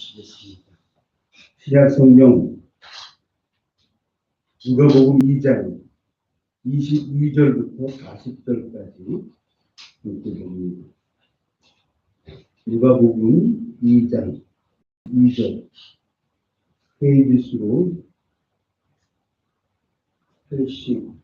주시겠습니다. 신약 성경 누가복음 2장 22절부터 40절까지 읽어봅니다. 누가복음 2장 2절 페이지 수로 88쪽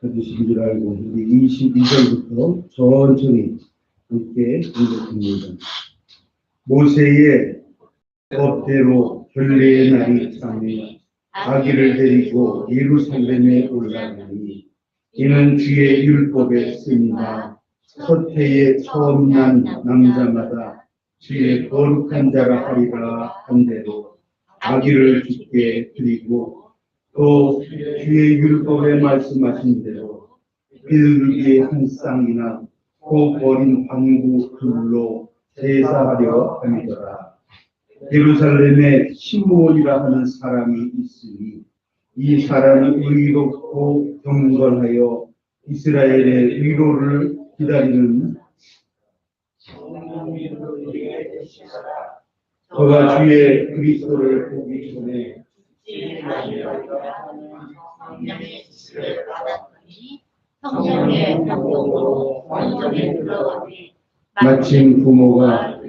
해주신 줄 알고 우리 22절부터 천천히 함께 읽어봅니다. 모세의 법대로 결례의 날이 차며 아기를 데리고 예루살렘에 올라가니 이는 주의 율법에 쓰니라. 첫 해에 처음 난 남자마다 주의 거룩한 자라 하리라 한 대로 아기를 주께 드리고 또 주의 율법에 말씀하신 대로 비둘기 한 쌍이나 그 버린 방구 둘로 제사하려 함이더라. 예루살렘에 시므온이라 하는 사람이 있으니 이 사람은 의롭고 경건하여 이스라엘의 위로를 기다리는 그가 주의 그리스도를 보기 전에 성령의 감동으로 원정에 들어가니 마침 부모가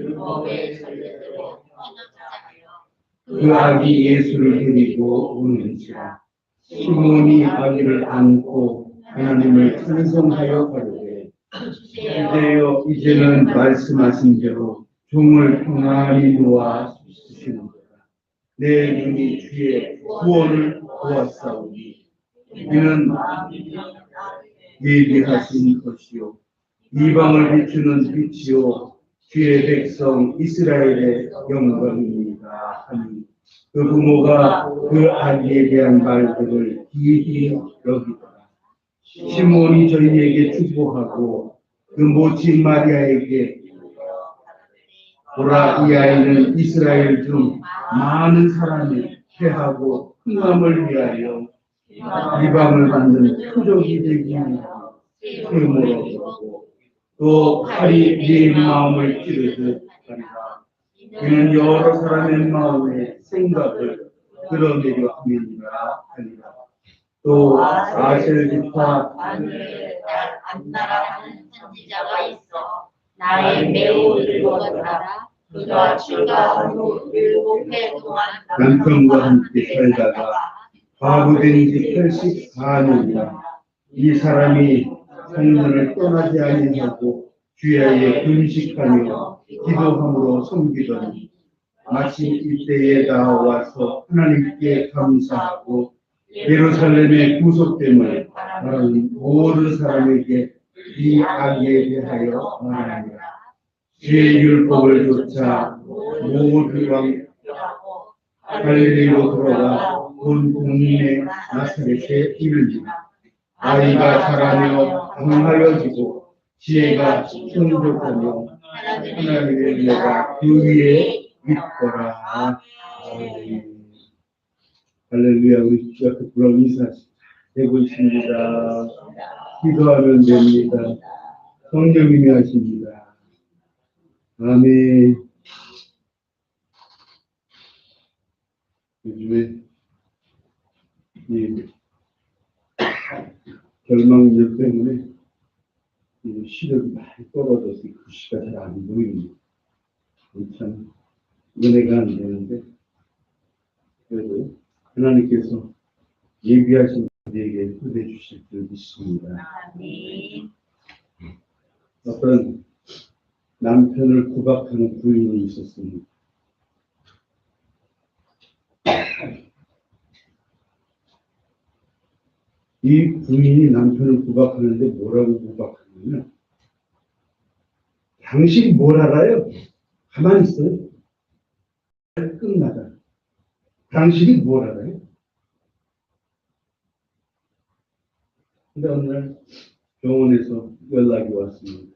그 아기 예수를 데리고 오는지라. 시몬이 아기를 안고 하나님을 찬송하여 가로되 주제여 이제는 말씀하신 대로 종을 평안히 놓아 주시는도다. 내 눈이 주의 구원을 보았사오니 이는 예비하신 것이요 이방을 비추는 빛이요 주의 백성 이스라엘의 영광입니다 하니 그 부모가 그 아기에 대한 말들을 기이히 여기더라. 시몬이 저희에게 축복하고 그 모친 마리아에게 보라 이 아이는 이스라엘 중 많은 사람이 패하고 흥함을 위하여 이방을 받는 표적이 되기 위하여 세모로 보고 또 칼이 네 마음을 찌르듯 하리라. 이는 여러 사람의 마음의 생각을 드러내려 함이니라 하리라. 또 아셀 지파 마누엘 딸 안나라 하는 선지자가 있어 나의 매우 늙었다. 그가 출가한 후 7해 동안 남편과 함께 살다가 과부된 지 84년이라. 이 사람이 성문을 떠나지 아니하고 주야에 금식하며 기도함으로 섬기더니 마침 이때에 나와서 하나님께 감사하고 예루살렘의 구속됨을 바라는 모든 사람에게 이 아기에 대하여 말하니라. 주의 율법을 좇아 모든 왕 갈릴리로 돌아가 온 국민의 나사렛에 이르니라. 아이가 자라며 강하여지고 지혜가 충족하며 하나님의 은혜가 그 위에 있더라. 할렐루야. 우리 주 앞에 불러 인사되고 있습니다. 기도하면 됩니다. 성령님이 하십니다. 아멘. 요즘에 이 결망력 때문에 이 시력이 많이 떨어져서 글씨가 잘 안 보입니다. 참 은혜가 안 되는데 그래도 하나님께서 예비하신 우리에게 은혜 주실 줄 믿습니다. 어떤 남편을 구박하는 부인이 있었습니다. 이 부인이 남편을 구박하는데 뭐라고 구박하냐면 당신이 뭘 알아요? 가만히 있어요. 끝나다. 당신이 뭘 알아요? 근데 어느 날 병원에서 연락이 왔습니다.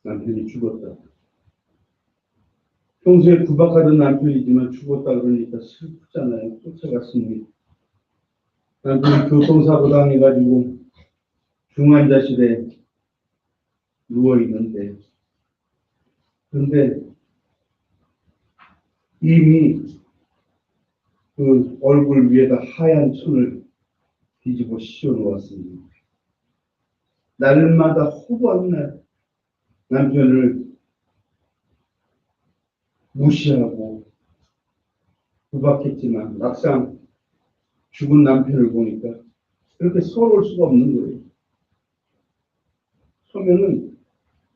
남편이 죽었다. 평소에 구박하던 남편이지만 죽었다 그러니까 슬프잖아요. 쫓아갔습니다. 남편이 교통사고 당해가지고 중환자실에 누워있는데, 근데 이미 그 얼굴 위에다 하얀 손을 뒤집어 씌워 놓았습니다. 날마다 허구한 날 남편을 무시하고 구박했지만 막상 죽은 남편을 보니까 그렇게 서러울 수가 없는 거예요. 처음에는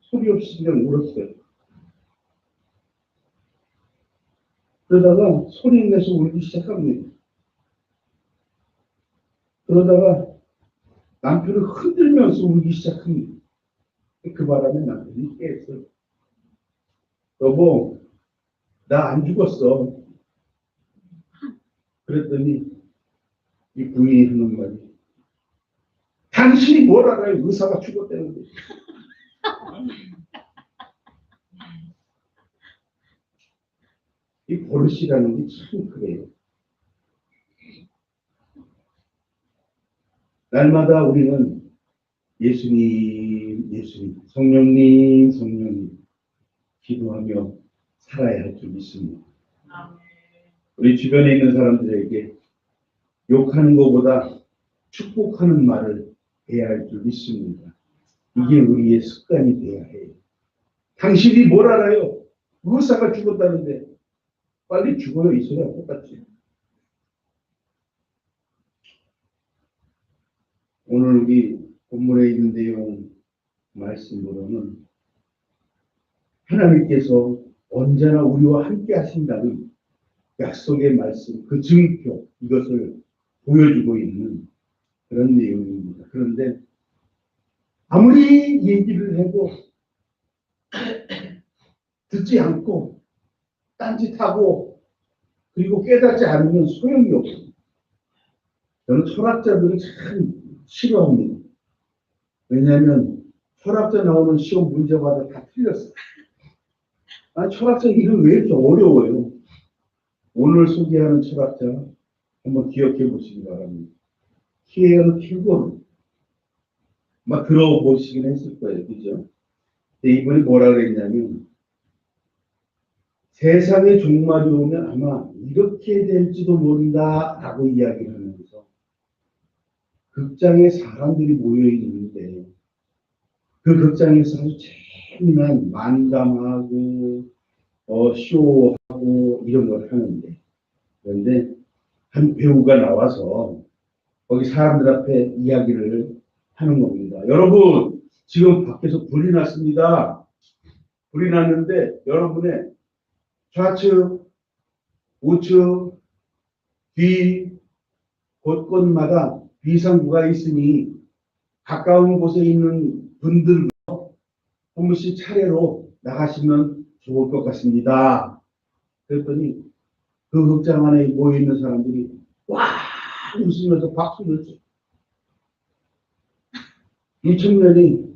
소리 없이 그냥 울었어요. 그러다가 소리 내서 울기 시작합니다. 그러다가 남편을 흔들면서 울기 시작합니다. 그 바람에 남편이 깨었어요. 여보, 나 안 죽었어. 그랬더니 이 부인이 하는 말이, 당신이 뭘 알아요? 의사가 죽었다는 거지. 이 버릇이라는 게 참 그래요. 날마다 우리는 예수님, 예수님, 성령님, 성령님 기도하며 살아야 할 줄 믿습니다. 우리 주변에 있는 사람들에게 욕하는 것보다 축복하는 말을 해야 할 줄 믿습니다. 이게 우리의 습관이 되어야 해요. 당신이 뭘 알아요? 의사가 죽었다는데 빨리 죽어요. 이 소리랑 똑같지. 오늘 우리 본문에 있는 내용 말씀으로는 하나님께서 언제나 우리와 함께 하신다는 약속의 말씀, 그 증표, 이것을 보여주고 있는 그런 내용입니다. 그런데 아무리 얘기를 해도 듣지 않고 딴짓하고 그리고 깨닫지 않으면 소용이 없습니다. 저는 철학자들을 참 싫어합니다. 왜냐하면 철학자 나오는 시험 문제마다 다 틀렸어요. 철학자 이름 왜 이렇게 어려워요? 오늘 소개하는 철학자 한번 기억해 보시기 바랍니다. 키에르 킬고르. 막 들어보시긴 했을 거예요. 그죠? 근데 이분이 뭐라 그랬냐면, 세상의 종말이 오면 아마 이렇게 될지도 모른다 라고 이야기를 하면서 극장에 사람들이 모여 있는데 그 극장에서 아주 재미난 만담하고 쇼하고 이런 걸 하는데, 그런데 한 배우가 나와서 거기 사람들 앞에 이야기를 하는 겁니다. 여러분, 지금 밖에서 불이 났습니다. 불이 났는데 여러분의 좌측, 우측, 뒤, 곳곳마다 비상구가 있으니 가까운 곳에 있는 분들 한 분씩 차례로 나가시면 좋을 것 같습니다. 그랬더니 그 극장 안에 모여있는 사람들이 와 웃으면서 박수를 쳐. 이 청년이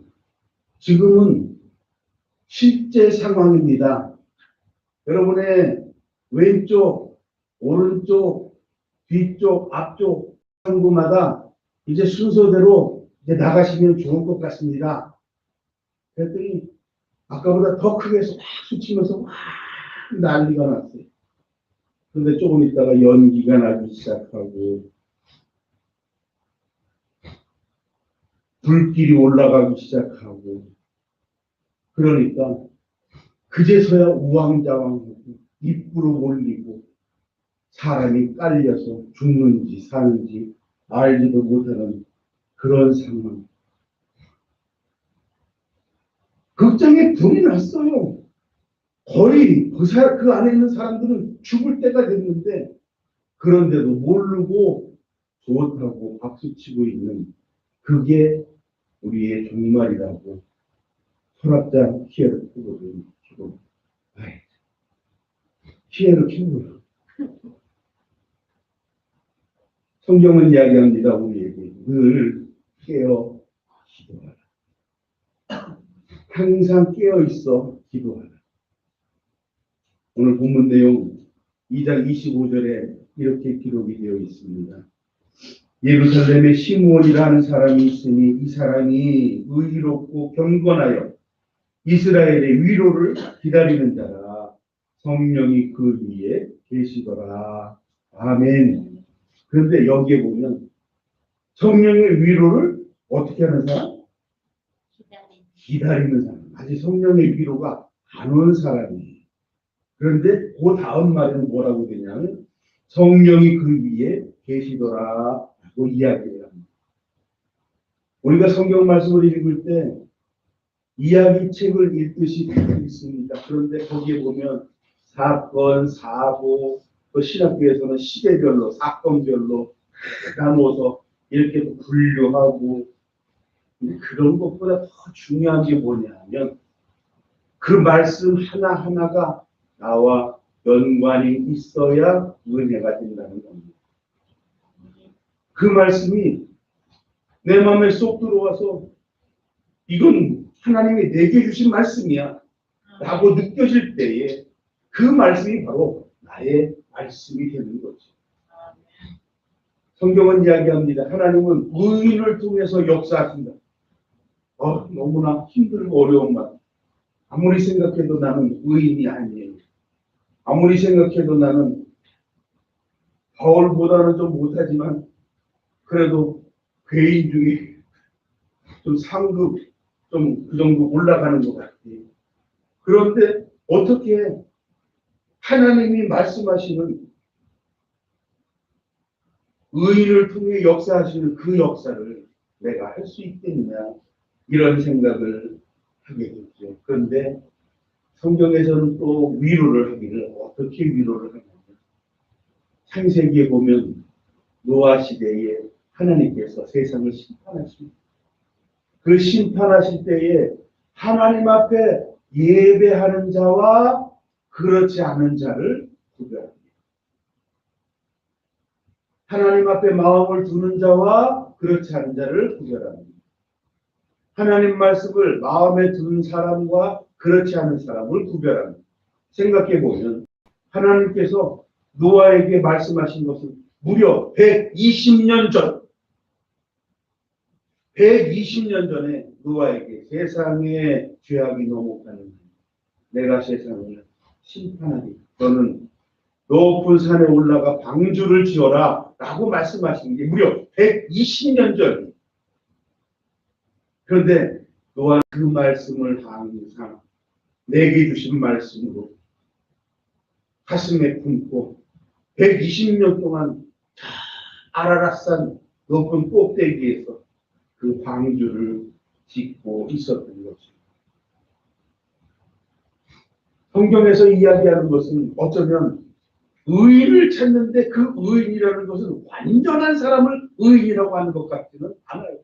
지금은 실제 상황입니다. 여러분의 왼쪽, 오른쪽, 뒤쪽, 앞쪽 상구마다 이제 순서대로 이제 나가시면 좋을 것 같습니다. 그랬더니 아까보다 더 크게 박수 치면서 막 난리가 났어요. 그런데 조금 있다가 연기가 나기 시작하고 불길이 올라가기 시작하고 그러니까 그제서야 우왕좌왕하고 입구로 올리고 사람이 깔려서 죽는지 사는지 알지도 못하는 그런 상황. 극장에 불이 났어요. 거의 그 안에 있는 사람들은 죽을 때가 됐는데 그런데도 모르고 좋다고 박수치고 있는 그게 우리의 종말이라고 철학자 키에르 킬고르는 지금 키에르 킬고르 성경은 이야기합니다. 우리에게 늘 깨어 기도하라. 항상 깨어 있어 기도하라. 오늘 본문 내용 2장 25절에 이렇게 기록이 되어 있습니다. 예루살렘에 시므온이라는 사람이 있으니 이 사람이 의롭고 경건하여 이스라엘의 위로를 기다리는 자라. 성령이 그 위에 계시더라. 아멘. 그런데 여기에 보면 성령의 위로를 어떻게 하는 사람? 기다리는 사람. 아직 성령의 위로가 안 온 사람이에요. 그런데 그 다음 말은 뭐라고 되냐면 성령이 그 위에 계시더라 라고 이야기를 합니다. 우리가 성경 말씀을 읽을 때 이야기책을 읽듯이 읽습니다. 그런데 거기에 보면 사건, 사고, 또 신학교에서는 시대별로, 사건별로 나누어서 이렇게 분류하고, 그런 것보다 더 중요한 게 뭐냐면 그 말씀 하나하나가 나와 연관이 있어야 은혜가 된다는 겁니다. 그 말씀이 내 마음에 쏙 들어와서 이건 하나님이 내게 주신 말씀이야 라고 느껴질 때에 그 말씀이 바로 나의 말씀이 되는 거죠. 성경은 이야기합니다. 하나님은 의인을 통해서 역사하신다. 너무나 힘들고 어려운 말. 아무리 생각해도 나는 의인이 아니에요. 아무리 생각해도 나는 바울보다는 좀 못하지만 그래도 괴인 중에 좀 상급 좀 그 정도 올라가는 것 같아요. 그런데 어떻게 하나님이 말씀하시는 의인을 통해 역사하시는 그 역사를 내가 할 수 있겠느냐 이런 생각을 하게 됐죠. 그런데 성경에서는 또 위로를 하기를 어떻게 위로를 하냐면 창세기에 보면 노아 시대에 하나님께서 세상을 심판하십니다. 그 심판하실 때에 하나님 앞에 예배하는 자와 그렇지 않은 자를 구별합니다. 하나님 앞에 마음을 두는 자와 그렇지 않은 자를 구별합니다. 하나님 말씀을 마음에 두는 사람과 그렇지 않은 사람을 구별합니다. 생각해 보면 하나님께서 노아에게 말씀하신 것은 무려 120년 전, 120년 전에 노아에게 세상에 죄악이 너무 많은 내가 세상을 심판하리. 너는 높은 산에 올라가 방주를 지어라 라고 말씀하신 게 무려 120년 전이에요. 그런데 노아는 그 말씀을 항상 내게 주신 말씀으로 가슴에 품고 120년 동안 아라랏산 높은 꼭대기에서 그 방주를 짓고 있었던 거죠. 성경에서 이야기하는 것은 어쩌면 의인을 찾는데 그 의인이라는 것은 완전한 사람을 의인이라고 하는 것 같지는 않아요.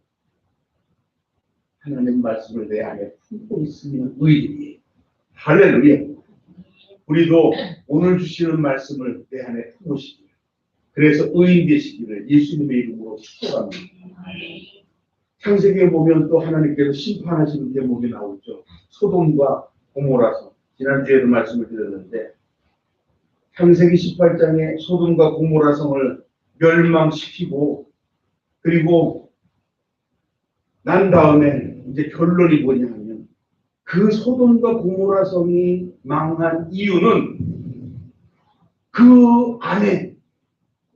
하나님 말씀을 내 안에 품고 있으면 의인이에요. 할렐루야. 우리도 오늘 주시는 말씀을 내 안에 품으시기를. 그래서 의인 되시기를 예수님의 이름으로 축복합니다. 창세기에 보면 또 하나님께서 심판하시는 대목이 나오죠. 소돔과 고모라성. 지난주에도 말씀을 드렸는데 창세기 18장에 소돔과 고모라성을 멸망시키고 그리고 난 다음에 이제 결론이 뭐냐 하면 그 소돔과 고모라성이 망한 이유는 그 안에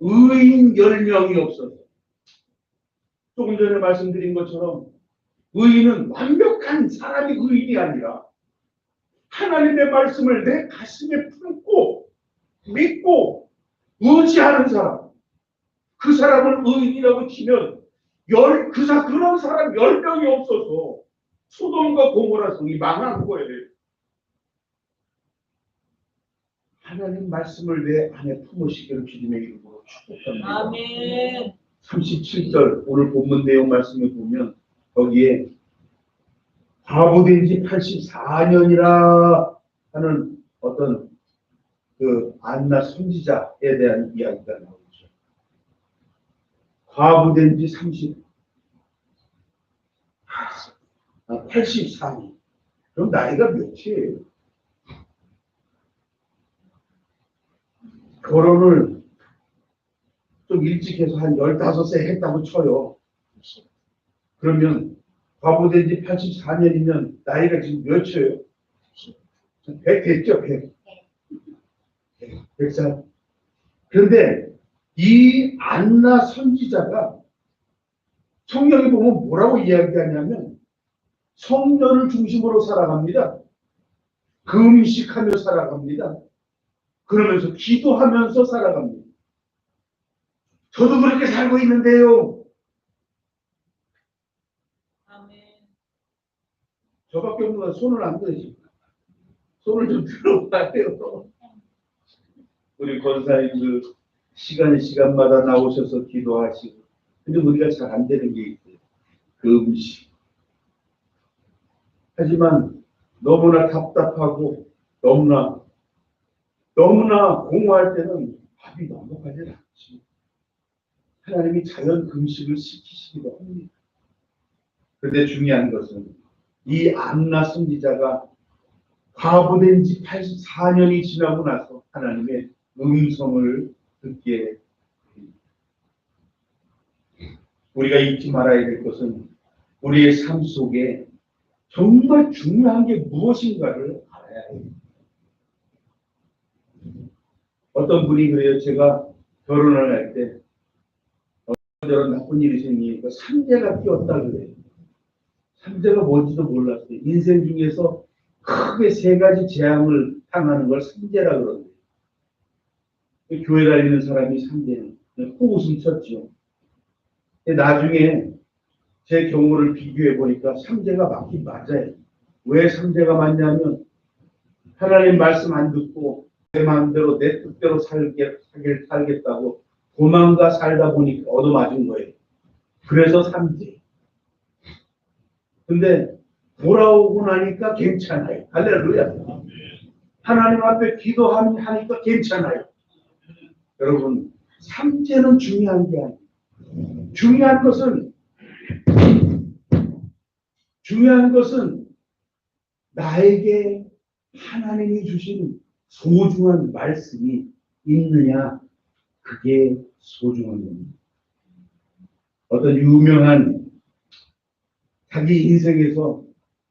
의인 10명이 없어서 조금 전에 말씀드린 것처럼 의인은 완벽한 사람이 의인이 아니라 하나님의 말씀을 내 가슴에 품고 믿고 의지하는 사람, 그 사람을 의인이라고 치면 그런 사람 10명이 없어서 소돔과 고모라성이 망한 거예요. 하나님 말씀을 내 안에 품으시기를 주님의 이름으로 축복합니다. 아멘. 37절 오늘 본문 내용 말씀을 보면 거기에 과부된 지 84년이라 하는 어떤 그 안나 선지자에 대한 이야기가 나오죠. 과부된 지 84년. 그럼 나이가 몇이에요? 결혼을 좀 일찍 해서 한 15세 했다고 쳐요. 그러면 과부된 지 84년이면 나이가 지금 몇이에요? 100 됐죠? 100. 100살. 그런데 이 안나 선지자가 성경에 보면 뭐라고 이야기하냐면 성전을 중심으로 살아갑니다. 금식하며 살아갑니다. 그러면서 기도하면서 살아갑니다. 저도 그렇게 살고 있는데요. 아멘. 저밖에 없는 건 손을 안 들지. 손을 좀 들어봐요. 우리 권사님들 시간마다 나오셔서 기도하시고. 근데 우리가 잘 안 되는 게 있어요. 그 음식. 하지만 너무나 답답하고 너무나 공허할 때는 밥이 넘어가지 않지. 하나님이 자연 금식을 시키시기도 합니다. 그런데 중요한 것은 이 안나 선지자가 과부된 지 84년이 지나고 나서 하나님의 음성을 듣게 됩니다. 우리가 잊지 말아야 될 것은 우리의 삶 속에 정말 중요한 게 무엇인가를 알아야 해요. 어떤 분이 그래요. 제가 결혼을 할 때 저런 나쁜 일이 생기니까 삼재가 끼었다 그래요. 삼재가 뭔지도 몰랐어요. 인생 중에서 크게 3가지 재앙을 당하는 걸 삼재라 그러는데 교회 다니는 사람이 삼재는 호웃음 쳤죠. 나중에 제 경우를 비교해 보니까 삼재가 맞긴 맞아요. 왜 삼재가 맞냐면 하나님 말씀 안 듣고 내 마음대로 내 뜻대로 살겠다고 도망가 살다 보니까 얻어맞은 거예요. 그래서 삼재. 근데 돌아오고 나니까 괜찮아요. 할렐루야. 하나님 앞에 기도하니까 괜찮아요. 여러분, 삼재는 중요한 게 아니에요. 중요한 것은 나에게 하나님이 주신 소중한 말씀이 있느냐, 그게 소중한 겁니다. 어떤 유명한 자기 인생에서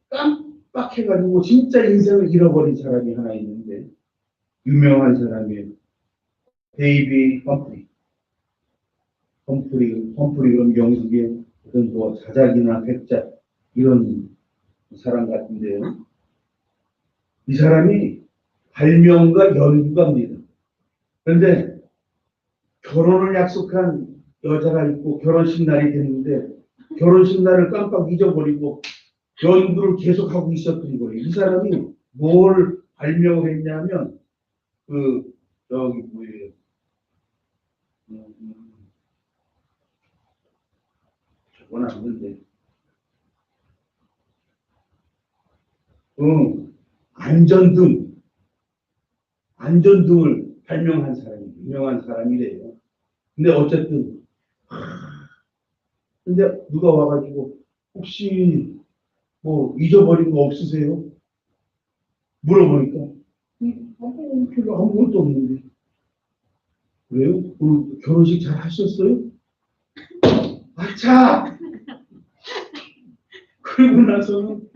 깜빡해가지고 진짜 인생을 잃어버린 사람이 하나 있는데 유명한 사람이에요. 데이비 험프리 그럼 영국의 어떤 뭐 자작이나 백작 이런 사람 같은데요. 이 사람이 발명가 연구가입니다. 그런데 결혼을 약속한 여자가 있고 결혼식 날이 됐는데 결혼식 날을 깜빡 잊어버리고 연구를 계속하고 있었던 거예요. 이 사람이 뭘 발명을 했냐면 저기 뭐예요? 저건 아닌데 안전등을 발명한 사람이 유명한 사람이래요. 근데 어쨌든 근데 누가 와가지고 혹시 뭐 잊어버린 거 없으세요? 물어보니까 별로 아무것도 없는데 그래요? 결혼식 잘 하셨어요? 아차! 그러고 나서는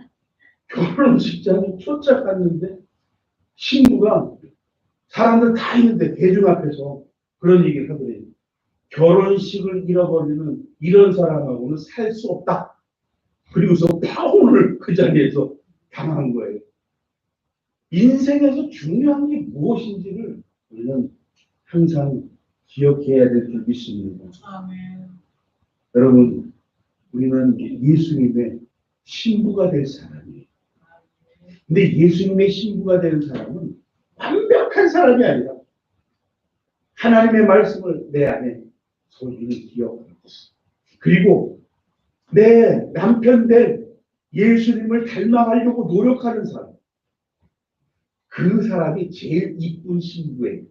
결혼식장에 쫓아갔는데 신부가 사람들 다 있는데 대중 앞에서 그런 얘기를 하더래요. 결혼식을 잃어버리는 이런 사람하고는 살 수 없다. 그리고서 파혼을 그 자리에서 당한 거예요. 인생에서 중요한 게 무엇인지를 우리는 항상 기억해야 될 줄 믿습니다. 아멘. 여러분, 우리는 예수님의 신부가 될 사람이에요. 근데 예수님의 신부가 되는 사람은 완벽한 사람이 아니라 하나님의 말씀을 내 안에 소중히 기억하고 그리고 내 남편 될 예수님을 닮아가려고 노력하는 사람. 그 사람이 제일 이쁜 신부예요.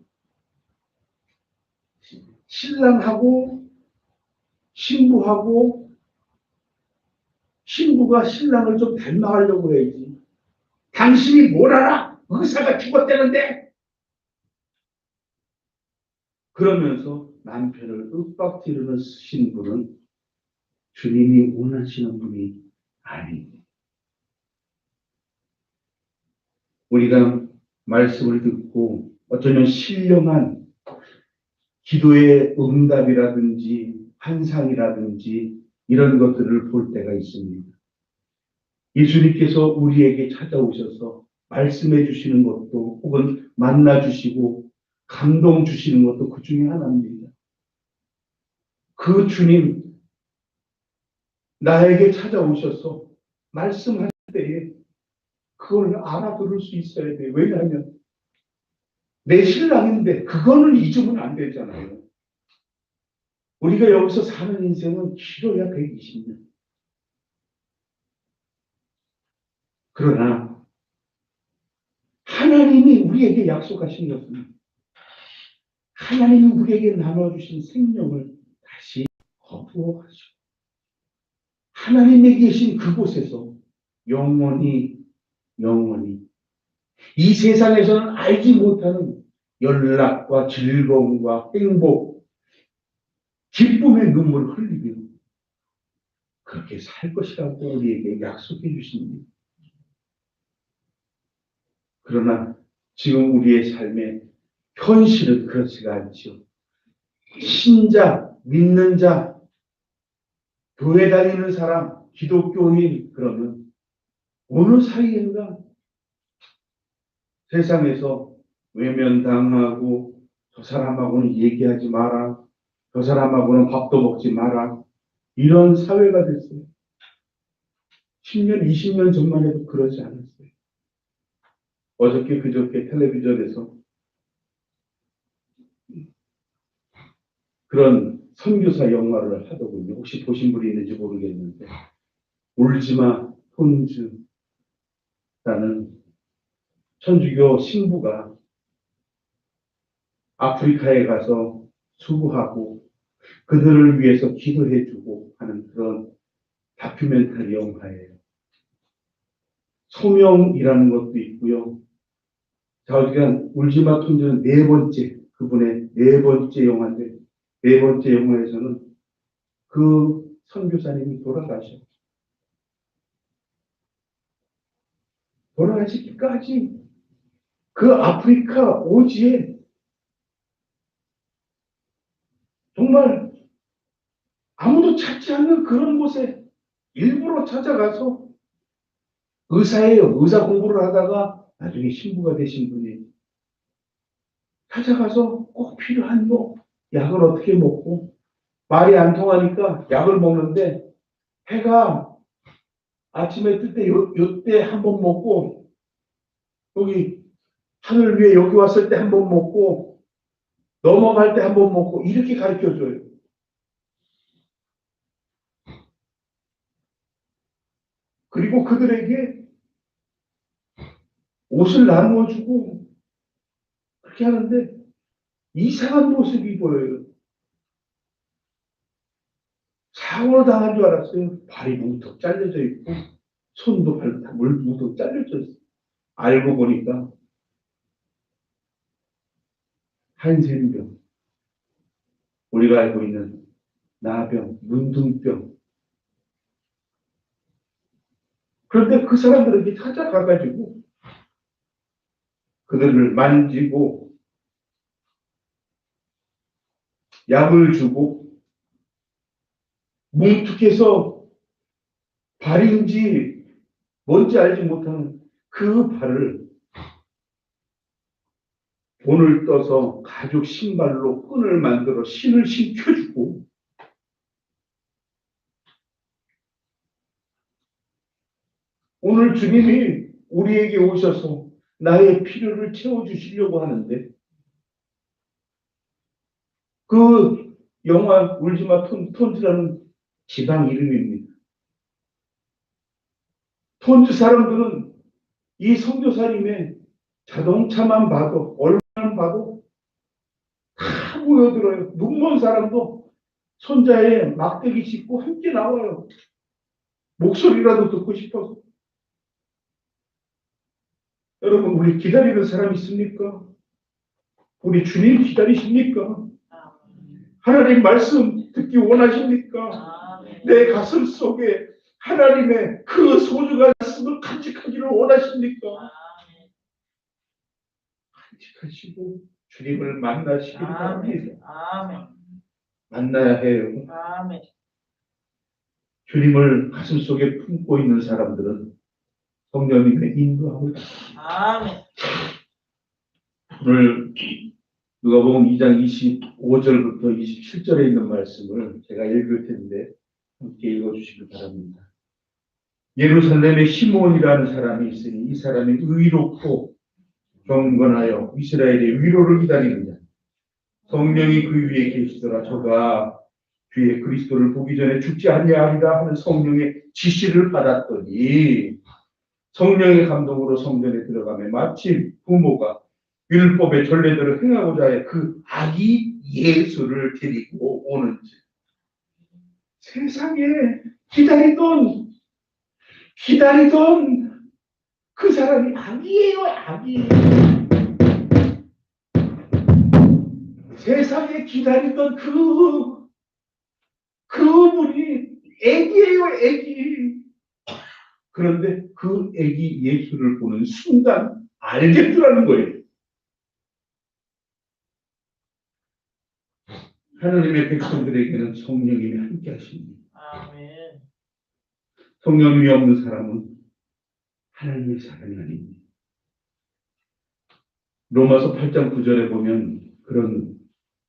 신랑하고 신부하고 신부가 신랑을 좀 닮아가려고 해야지. 당신이 뭘 알아? 의사가 죽었다는데. 그러면서 남편을 윽박지르는 신부는 주님이 원하시는 분이 아닙니다. 우리가 말씀을 듣고 어쩌면 신령한 기도의 응답이라든지 환상이라든지 이런 것들을 볼 때가 있습니다. 예수님께서 우리에게 찾아오셔서 말씀해 주시는 것도 혹은 만나 주시고 감동 주시는 것도 그 중에 하나입니다. 그 주님 나에게 찾아오셔서 말씀할 때에 그걸 알아들을 수 있어야 돼요. 왜냐하면 내 신랑인데 그거는 잊으면 안 되잖아요. 우리가 여기서 사는 인생은 길어야 120년. 그러나 하나님이 우리에게 약속하신 것은 하나님이 우리에게 나눠주신 생명을 다시 거부하시고 하나님이 계신 그곳에서 영원히 이 세상에서는 알지 못하는 연락과 즐거움과 행복, 기쁨의 눈물을 흘리며 그렇게 살 것이라고 우리에게 약속해 주십니다. 그러나 지금 우리의 삶의 현실은 그렇지가 않죠. 신자, 믿는 자, 교회 다니는 사람, 기독교인 그러면 어느 사이인가 세상에서 외면당하고 저 사람하고는 얘기하지 마라. 저 사람하고는 밥도 먹지 마라. 이런 사회가 됐어요. 10년, 20년 전만 해도 그러지 않았어요. 어저께 그저께 텔레비전에서 그런 선교사 영화를 하더군요. 혹시 보신 분이 있는지 모르겠는데 울지마 톤즈라는 천주교 신부가 아프리카에 가서 수고하고 그들을 위해서 기도해주고 하는 그런 다큐멘터리 영화예요. 소명이라는 것도 있고요. 자, 어쨌든 울지마 톤즈는 그분의 네 번째 영화인데 네 번째 영화에서는 그 선교사님이 돌아가시기까지 그 아프리카 오지에 정말 아무도 찾지 않는 그런 곳에 일부러 찾아가서 의사예요. 의사 공부를 하다가 나중에 신부가 되신 분이 찾아가서 꼭 필요한 약을 어떻게 먹고 말이 안 통하니까 약을 먹는데 해가 아침에 뜰 때 요때 한 번 먹고 여기 하늘 위에 여기 왔을 때 한 번 먹고 넘어갈 때 한 번 먹고 이렇게 가르쳐줘요. 그리고 그들에게 옷을 나누어주고 그렇게 하는데 이상한 모습이 보여요. 사고를 당한 줄 알았어요. 발이 뭉툭 잘려져 있고 손도 발도 다 뭉툭 잘려져 있어요. 알고 보니까 한센병, 우리가 알고 있는 나병, 문둥병. 그런데 그 사람들에게 찾아가가지고 그들을 만지고 약을 주고 뭉툭해서 발인지 뭔지 알지 못하는 그 발을 돈을 떠서 가죽 신발로 끈을 만들어 신을 신켜주고 오늘 주님이 우리에게 오셔서 나의 필요를 채워주시려고 하는데 그 영화 울지마 톤즈라는 지방 이름입니다. 톤즈 사람들은 이 선교사님의 자동차만 봐도 얼마만 봐도 다 모여들어요. 눈먼 사람도 손자에 막대기 짚고 함께 나와요. 목소리라도 듣고 싶어서. 여러분 우리 기다리는 사람 있습니까? 우리 주님 기다리십니까? 하나님 말씀 듣기 원하십니까? 내 가슴 속에 하나님의 그 소중한 말씀을 간직하기를 원하십니까? 간직하시고 주님을 만나시기를 바랍니다. 만나야 해요. 주님을 가슴 속에 품고 있는 사람들은 성령님의 인도함을 받습니다. 오늘 누가복음 2장 25절부터 27절에 있는 말씀을 제가 읽을 텐데 함께 읽어주시길 바랍니다. 예루살렘에 시몬이라는 사람이 있으니 이 사람이 의롭고 경건하여 이스라엘의 위로를 기다리는 자. 성령이 그 위에 계시더라. 저가 주의 그리스도를 보기 전에 죽지 아니하리라 하는 성령의 지시를 받았더니 성령의 감동으로 성전에 들어가며 마침 부모가 율법의 전례대로 행하고자 해 그 아기 예수를 데리고 오는지 세상에 기다리던 그 사람이 아기예요. 아기. 세상에 기다리던 그분이 애기예요. 애기. 그런데 그 애기 예수를 보는 순간 알겠더라는 거예요. 하나님의 백성들에게는 성령님이 함께 하십니다. 성령님이 없는 사람은 하나님의 사람이 아닙니다. 로마서 8장 9절에 보면 그런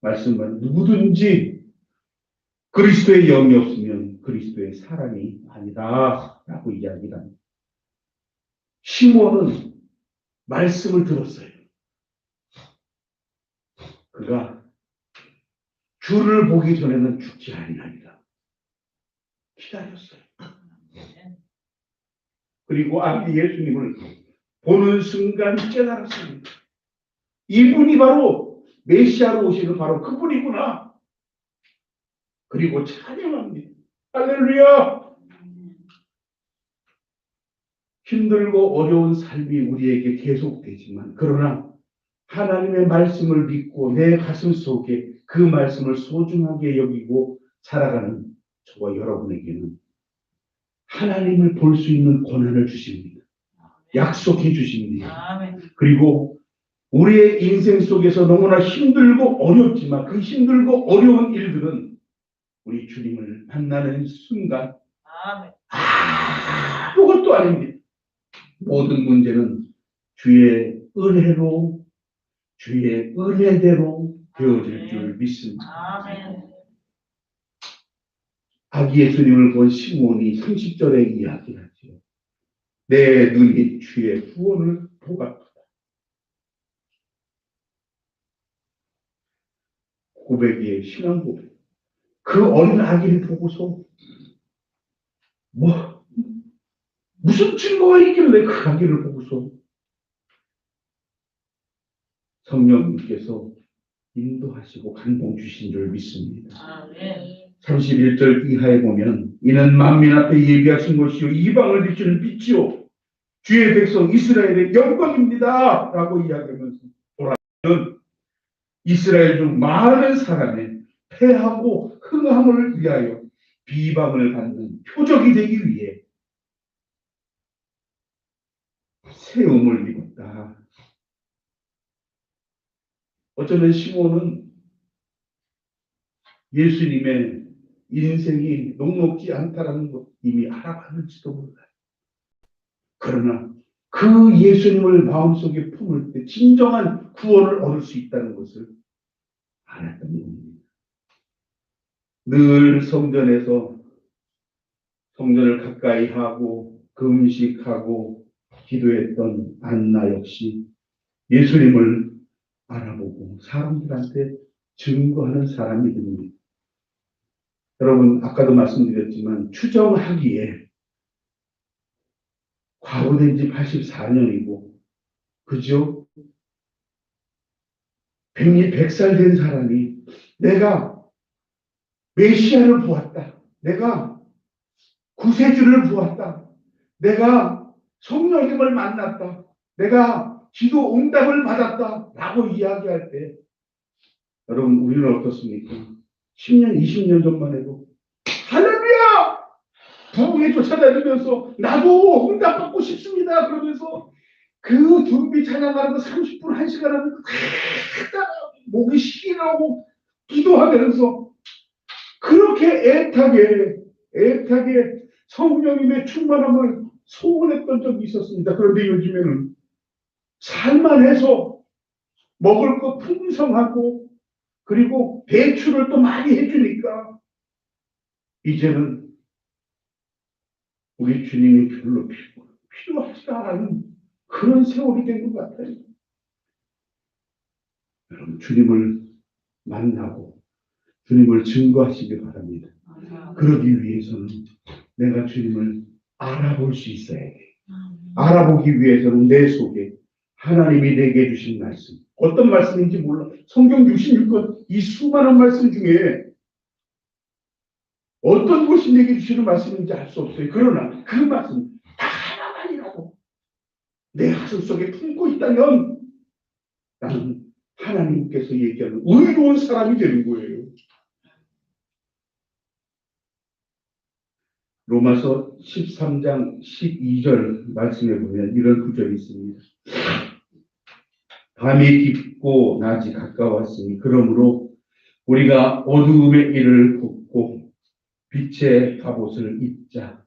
말씀만 누구든지 그리스도의 영이 없으면 그리스도의 사람이 아니다 라고 이야기를 합니다. 시몬은 말씀을 들었어요. 그가 주를 보기 전에는 죽지 아니하리라 기다렸어요. 그리고 아기 예수님을 보는 순간 깨달았습니다. 이분이 바로 메시아로 오시는 바로 그분이구나. 그리고 찬양합니다. 할렐루야. 힘들고 어려운 삶이 우리에게 계속되지만 그러나 하나님의 말씀을 믿고 내 가슴 속에 그 말씀을 소중하게 여기고 살아가는 저와 여러분에게는 하나님을 볼 수 있는 권한을 주십니다. 약속해 주십니다. 그리고 우리의 인생 속에서 너무나 힘들고 어렵지만 그 힘들고 어려운 일들은 우리 주님을 만나는 순간 아무것도 아닙니다. 모든 문제는 주의 은혜로 주의 은혜대로 되어질 줄 믿습니다. 아기 예수님을 본 시몬이 30절에 이야기하죠. 내 눈이 주의 구원을 보았다. 고백이에요. 신앙 고백. 그 어린 아기를 보고서 무슨 증거가 있길래 그 아기를 보고서 성령님께서 인도하시고 감동 주신 줄 믿습니다. 31절 이하에 보면 이는 만민 앞에 예비하신 것이요 이방을 비추는 빛이요 주의 백성 이스라엘의 영광입니다 라고 이야기하면서 보라는 이스라엘 중 많은 사람의 패하고 흥함을 위하여 비방을 받는 표적이 되기 위해 세움을 입었다. 어쩌면 시몬은 예수님의 인생이 녹록지 않다라는 것 이미 알아봤는지도 몰라요. 그러나 그 예수님을 마음속에 품을 때 진정한 구원을 얻을 수 있다는 것을 알았던 겁니다. 늘 성전에서 성전을 가까이 하고 금식하고 기도했던 안나 역시 예수님을 알아보고 사람들한테 증거하는 사람이 됩니다. 여러분 아까도 말씀드렸지만 추정하기에 과거된 지 84년이고 그죠? 100살 된 사람이 내가 메시아를 보았다. 내가 구세주를 보았다. 내가 성령님을 만났다. 내가 기도 응답을 받았다. 라고 이야기할 때 여러분 우리는 어떻습니까? 10년, 20년 전만 해도 할렐루야! 부흥에 쫓아다니면서 나도 응답받고 싶습니다. 그러면서 그 두루비 찬양하는 거 30분, 1시간 하면 목이 쉬라고 기도하면서 그렇게 애타게 성령님의 충만함을 소원했던 적이 있었습니다. 그런데 요즘에는 살만해서 먹을 거 풍성하고 그리고 배출을 또 많이 해주니까 이제는 우리 주님이 별로 필요하지가 않은 그런 세월이 된 것 같아요. 여러분, 주님을 만나고 주님을 증거하시기 바랍니다. 그러기 위해서는 내가 주님을 알아볼 수 있어야 돼. 알아보기 위해서는 내 속에 하나님이 내게 주신 말씀, 어떤 말씀인지 몰라. 성경 66권 이 수많은 말씀 중에 어떤 것이 내게 주시는 말씀인지 알 수 없어요. 그러나 그 말씀 딱 하나만이라도 내 가슴 속에 품고 있다면 나는 하나님께서 얘기하는 의로운 사람이 되는 거예요. 로마서 13장 12절 말씀에 보면 이런 구절이 있습니다. 밤이 깊고 낮이 가까웠으니 그러므로 우리가 어두움의 일을 걷고 빛의 갑옷을 입자.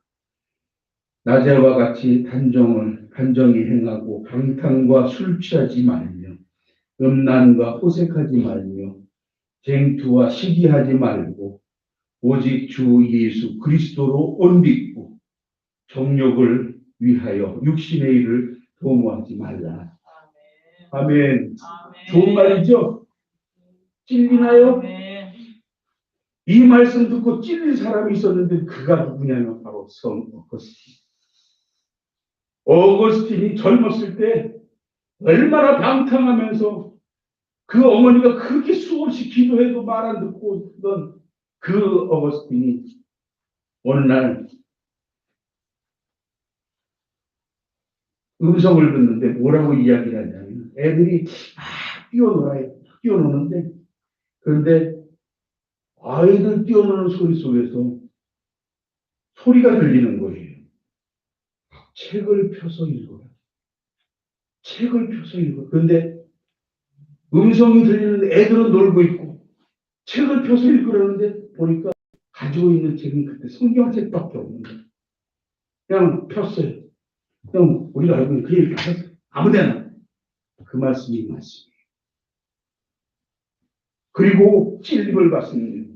낮에와 같이 단정히 행하고 방탕과 술 취하지 말며 음란과 호색하지 말며 쟁투와 시기하지 말고 오직 주 예수 그리스도로 옷입고 정욕을 위하여 육신의 일을 도모하지 말라. 아멘. 좋은 말이죠? 찔리나요? 아멘. 이 말씀 듣고 찔린 사람이 있었는데 그가 누구냐면 바로 성 어거스틴. 어거스틴이 젊었을 때 얼마나 방탕하면서 그 어머니가 그렇게 수없이 기도해도 말 안 듣고 있던 그 어거스틴이 어느 날 음성을 듣는데 뭐라고 이야기를 하냐면 애들이 막 뛰어노는데 그런데 아이들 뛰어노는 소리 속에서 소리가 들리는 거예요. 책을 펴서 읽어라. 책을 펴서 읽어. 그런데 음성이 들리는데 애들은 놀고 있고 책을 펴서 읽으라는데 보니까 가지고 있는 책은 그때 성경책밖에 없는 거예요. 그냥 폈어요. 그냥 우리가 알고 있는 그 얘기 아무데나 그 말씀이 맞습니다. 그리고 찔림을 받습니다.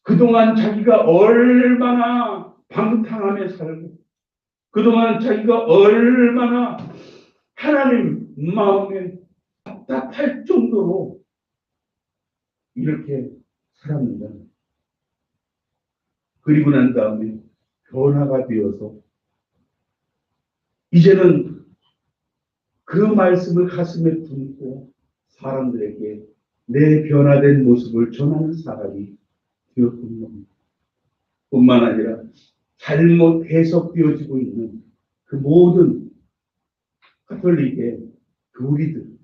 그동안 자기가 얼마나 방탕하며 살고 그동안 자기가 얼마나 하나님 마음에 답답할 정도로 이렇게 살았는가. 그리고 난 다음에 변화가 되어서 이제는 그 말씀을 가슴에 품고 사람들에게 내 변화된 모습을 전하는 사람이 되었던 겁니다. 뿐만 아니라 잘못 해석되어지고 있는 그 모든 가톨릭의 교리들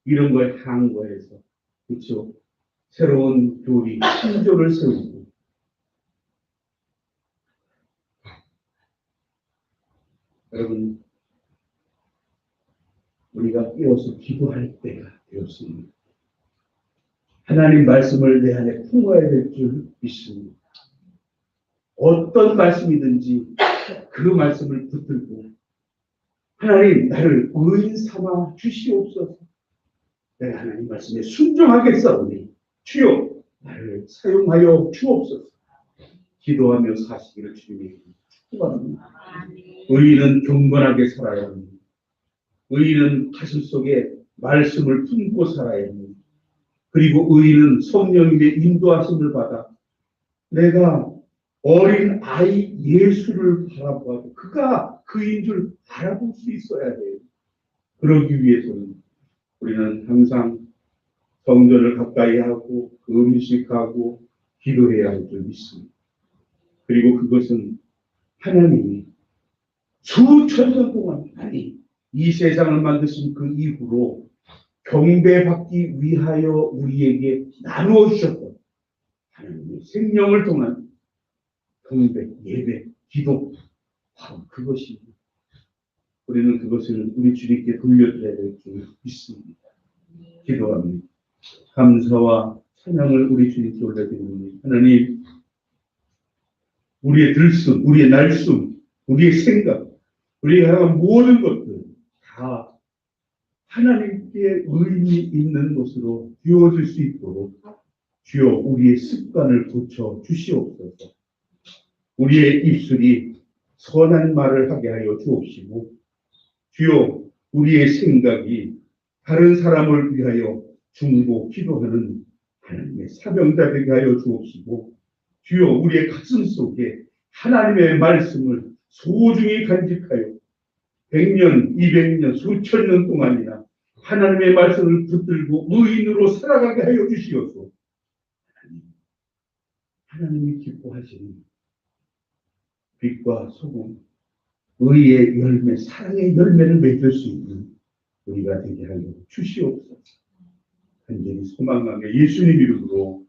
이런 거에 항거해서 그렇죠. 새로운 교리, 신조를 세우고 여러분 우리가 깨어서 기도할 때가 되었습니다. 하나님 말씀을 내 안에 품어야 될 줄 믿습니다. 어떤 말씀이든지 그 말씀을 붙들고 하나님 나를 의인 삼아 주시옵소서. 내가 하나님 말씀에 순종하겠사오니 주여 나를 사용하여 주옵소서. 기도하며 사시기를 주님에게 축복합니다. 의인은 경건하게 살아야 합니다. 의인은 가슴 속에 말씀을 품고 살아야 합니다. 그리고 의인은 성령님의 인도하심을 받아 내가 어린 아이 예수를 바라보고 그가 그인 줄 알아볼 수 있어야 돼요. 그러기 위해서는 우리는 항상 성전을 가까이 하고 음식하고 기도해야 할 줄 믿습니다. 그리고 그것은 하나님이 수천 년 동안 아니 이 세상을 만드신 그 이후로 경배받기 위하여 우리에게 나누어 주셨던 하나님의 생명을 통한 공백, 예배, 기도, 바로 그것이 우리는 그것을 우리 주님께 돌려드려야 될 줄 믿습니다. 기도합니다. 감사와 찬양을 우리 주님께 올려드립니다. 하나님, 우리의 들숨, 우리의 날숨, 우리의 생각, 우리가 향한 모든 것들 다 하나님께 의미 있는 것으로 비워질 수 있도록 주여 우리의 습관을 고쳐 주시옵소서. 우리의 입술이 선한 말을 하게 하여 주옵시고 주여 우리의 생각이 다른 사람을 위하여 중보 기도하는 하나님의 사명자 되게 하여 주옵시고 주여 우리의 가슴 속에 하나님의 말씀을 소중히 간직하여 100년, 200년, 수천 년 동안이나 하나님의 말씀을 붙들고 의인으로 살아가게 하여 주시옵소서. 하나님이 기뻐하시는 빛과 소금, 의의 열매, 사랑의 열매를 맺을 수 있는 우리가 되게 하여 주시옵소서. 간절히 소망하며 예수님 이름으로